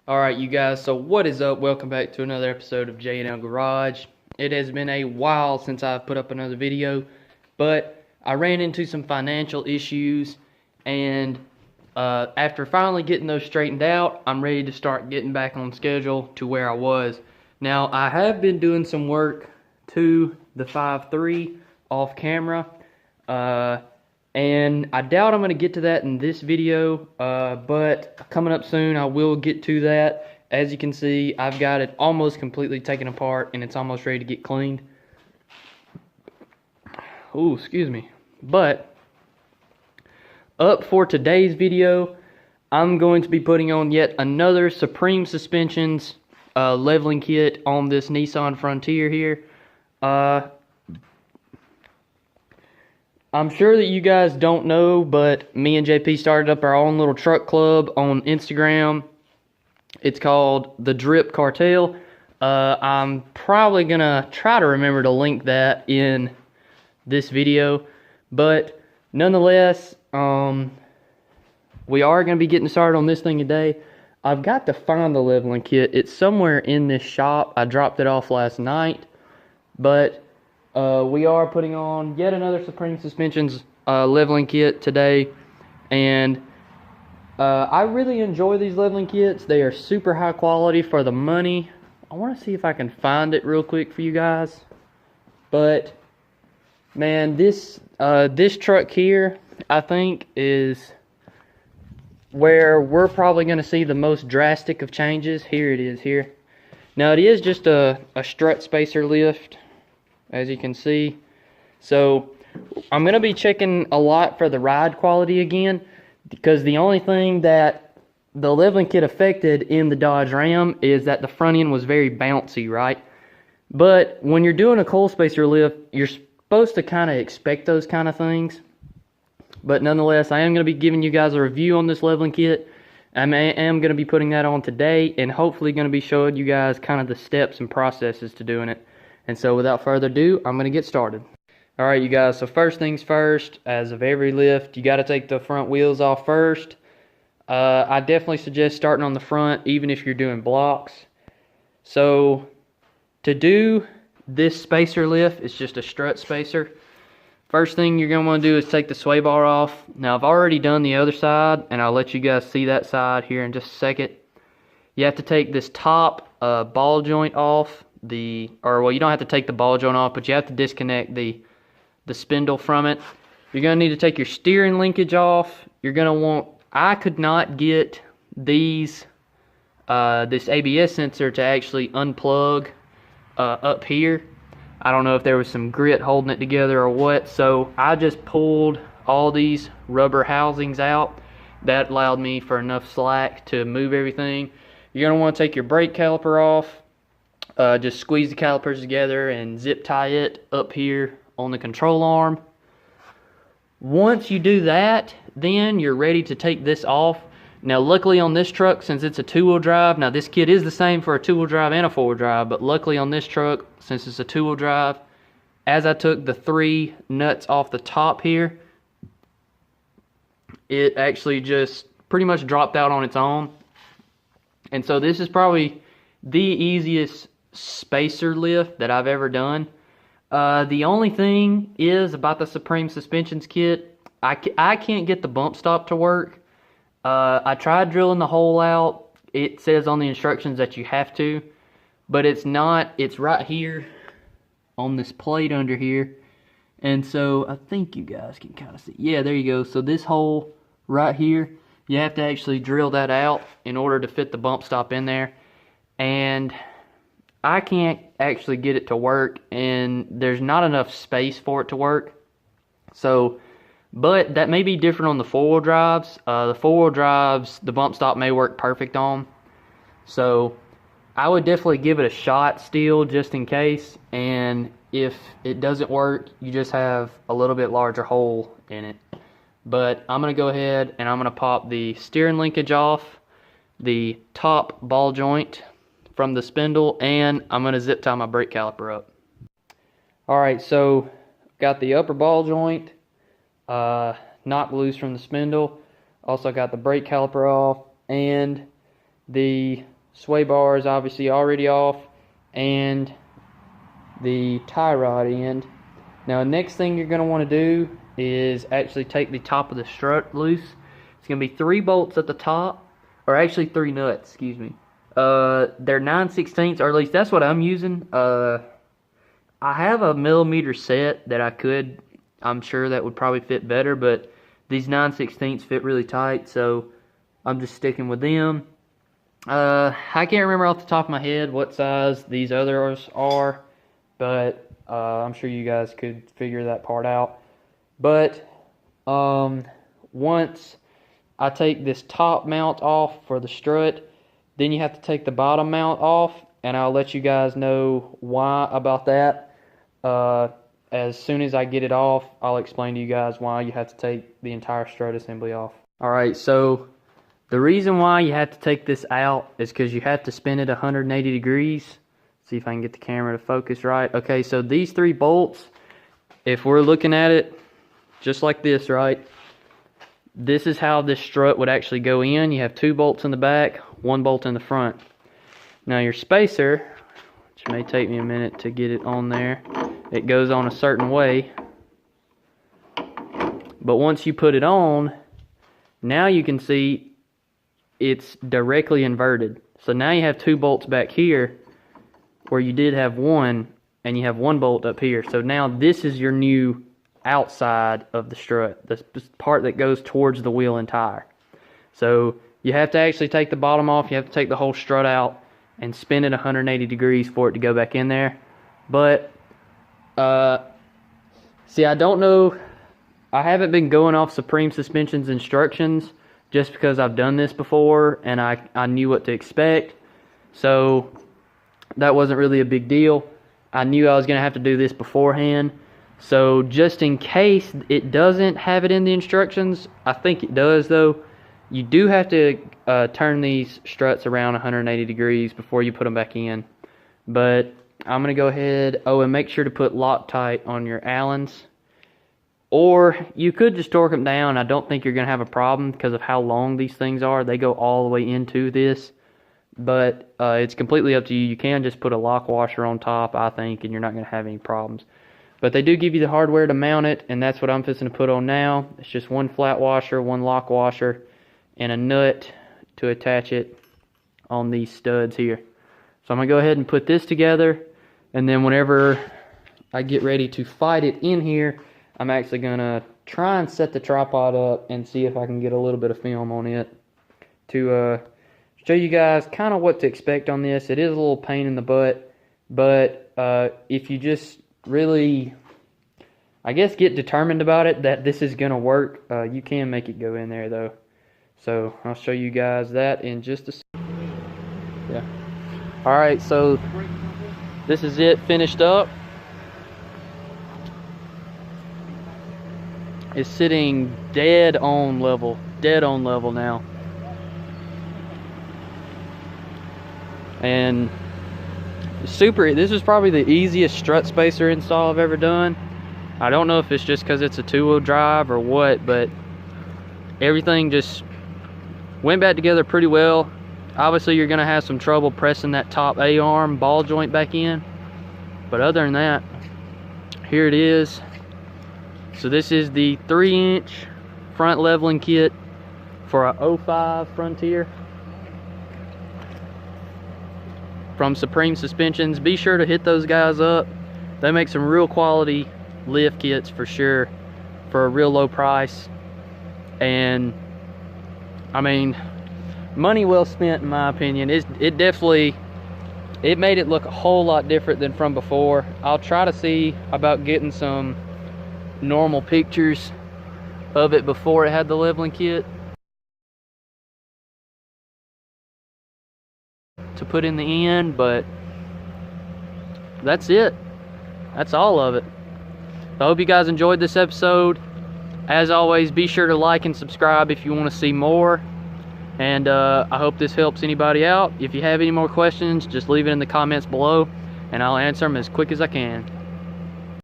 Alright, you guys, so what is up? Welcome back to another episode of J&L Garage. It has been a while since I've put up another video, but I ran into some financial issues, and after finally getting those straightened out, I'm ready to start getting back on schedule to where I was. Now, I have been doing some work to the 5.3 off camera, and I doubt I'm going to get to that in this video, but coming up soon I will get to that. As you can see, I've got it almost completely taken apart and it's almost ready to get cleaned. Ooh, excuse me. But up for today's video, I'm going to be putting on yet another Supreme Suspensions leveling kit on this Nissan Frontier here. I'm sure that you guys don't know, but me and JP started up our own little truck club on Instagram. It's called the Drip Cartel. I'm probably gonna try to remember to link that in this video, but nonetheless, we are gonna be getting started on this thing today. I've got to find the leveling kit. It's somewhere in this shop. I dropped it off last night, but we are putting on yet another Supreme Suspensions leveling kit today, and I really enjoy these leveling kits. They are super high quality for the money. I want to see if I can find it real quick for you guys, but man, this truck here, I think, is where we're probably going to see the most drastic of changes. Here it is here. Now, it is just a strut spacer lift, as you can see. So I'm going to be checking a lot for the ride quality again, because the only thing that the leveling kit affected in the Dodge Ram is that the front end was very bouncy, right? But when you're doing a coil spacer lift, you're supposed to kind of expect those kind of things. But nonetheless, I am going to be giving you guys a review on this leveling kit. I am going to be putting that on today, and hopefully going to be showing you guys kind of the steps and processes to doing it. And so without further ado, I'm going to get started. Alright, you guys, so first things first, as of every lift, you got to take the front wheels off first. I definitely suggest starting on the front, even if you're doing blocks. So to do this spacer lift, it's just a strut spacer. First thing you're going to want to do is take the sway bar off. Now, I've already done the other side, and I'll let you guys see that side here in just a second. You have to take this top ball joint off. You don't have to take the ball joint off, but you have to disconnect the spindle from it. You're going to need to take your steering linkage off. You're going to want, I could not get this ABS sensor to actually unplug up here. I don't know if there was some grit holding it together or what, so I just pulled all these rubber housings out. That allowed me for enough slack to move everything. You're going to want to take your brake caliper off. Just squeeze the calipers together and zip tie it up here on the control arm. Once you do that, then you're ready to take this off. Now, luckily on this truck, since it's a two-wheel drive, now this kit is the same for a two-wheel drive and a four-wheel drive, but luckily on this truck, since it's a two-wheel drive, as I took the 3 nuts off the top here, it actually just pretty much dropped out on its own. And so this is probably the easiest spacer lift that I've ever done. The only thing is about the Supreme Suspensions kit, I can't get the bump stop to work. I tried drilling the hole out. It says on the instructions that you have to, but it's not. It's right here on this plate under here. And so I think you guys can kind of see. Yeah, there you go. So this hole right here, you have to actually drill that out in order to fit the bump stop in there. And I can't actually get it to work, and there's not enough space for it to work. So, but that may be different on the four-wheel drives. The four-wheel drives, the bump stop may work perfect on. So I would definitely give it a shot still, just in case. And if it doesn't work, you just have a little bit larger hole in it. But I'm going to go ahead and I'm going to pop the steering linkage off, the top ball joint from the spindle, and I'm going to zip tie my brake caliper up. Alright, so got the upper ball joint knocked loose from the spindle. Also got the brake caliper off and the sway bar is obviously already off, and the tie rod end. Now the next thing you're going to want to do is actually take the top of the strut loose. It's going to be 3 bolts at the top, or actually 3 nuts, excuse me. They're 9/16, or at least that's what I'm using. I have a millimeter set that I'm sure that would probably fit better, but these 9/16 fit really tight, so I'm just sticking with them. I can't remember off the top of my head what size these others are, but I'm sure you guys could figure that part out. But once I take this top mount off for the strut, then you have to take the bottom mount off, and I'll let you guys know why about that. As soon as I get it off, I'll explain to you guys why you have to take the entire strut assembly off. Alright, so the reason why you have to take this out is because you have to spin it 180 degrees. See if I can get the camera to focus right. Okay, so these 3 bolts, if we're looking at it just like this, right? This is how this strut would actually go in. You have 2 bolts in the back, 1 bolt in the front. Now your spacer, which may take me a minute to get it on there, it goes on a certain way. But once you put it on, now you can see it's directly inverted. So now you have 2 bolts back here where you did have 1, and you have 1 bolt up here. So now this is your new outside of the strut, the part that goes towards the wheel and tire. So you have to actually take the bottom off, you have to take the whole strut out and spin it 180 degrees for it to go back in there. But see, I don't know, I haven't been going off Supreme Suspension's instructions just because I've done this before and I knew what to expect, so that wasn't really a big deal. I knew I was going to have to do this beforehand. So just in case it doesn't have it in the instructions, I think it does though, you do have to turn these struts around 180 degrees before you put them back in. But I'm going to go ahead, and make sure to put Loctite on your Allens. Or you could just torque them down. I don't think you're going to have a problem because of how long these things are. They go all the way into this. But it's completely up to you. You can just put a lock washer on top, I think, and you're not going to have any problems. But they do give you the hardware to mount it, and that's what I'm fixing to put on now. It's just 1 flat washer, 1 lock washer, and a nut to attach it on these studs here. So I'm going to go ahead and put this together, and then whenever I get ready to fight it in here, I'm actually going to try and set the tripod up and see if I can get a little bit of film on it to show you guys kind of what to expect on this. It is a little pain in the butt, but if you just really, I guess, get determined about it that this is going to work, you can make it go in there though. So I'll show you guys that in just a second. Yeah. Alright, so this is it finished up. It's sitting dead on level now. And this is probably the easiest strut spacer install I've ever done. I don't know if it's just because it's a 2-wheel drive or what, but everything just went back together pretty well. Obviously you're going to have some trouble pressing that top A-arm ball joint back in, but other than that, here it is. So this is the 3-inch front leveling kit for a 05 Frontier from Supreme Suspensions. Be sure to hit those guys up. They make some real quality lift kits for sure for a real low price. And I mean, money well spent in my opinion. It definitely, it made it look a whole lot different than from before. I'll try to see about getting some normal pictures of it before it had the leveling kit to put in the end, but that's it. That's all of it. I hope you guys enjoyed this episode. As always, be sure to like and subscribe if you want to see more. And I hope this helps anybody out. If you have any more questions, just leave it in the comments below, and I'll answer them as quick as I can.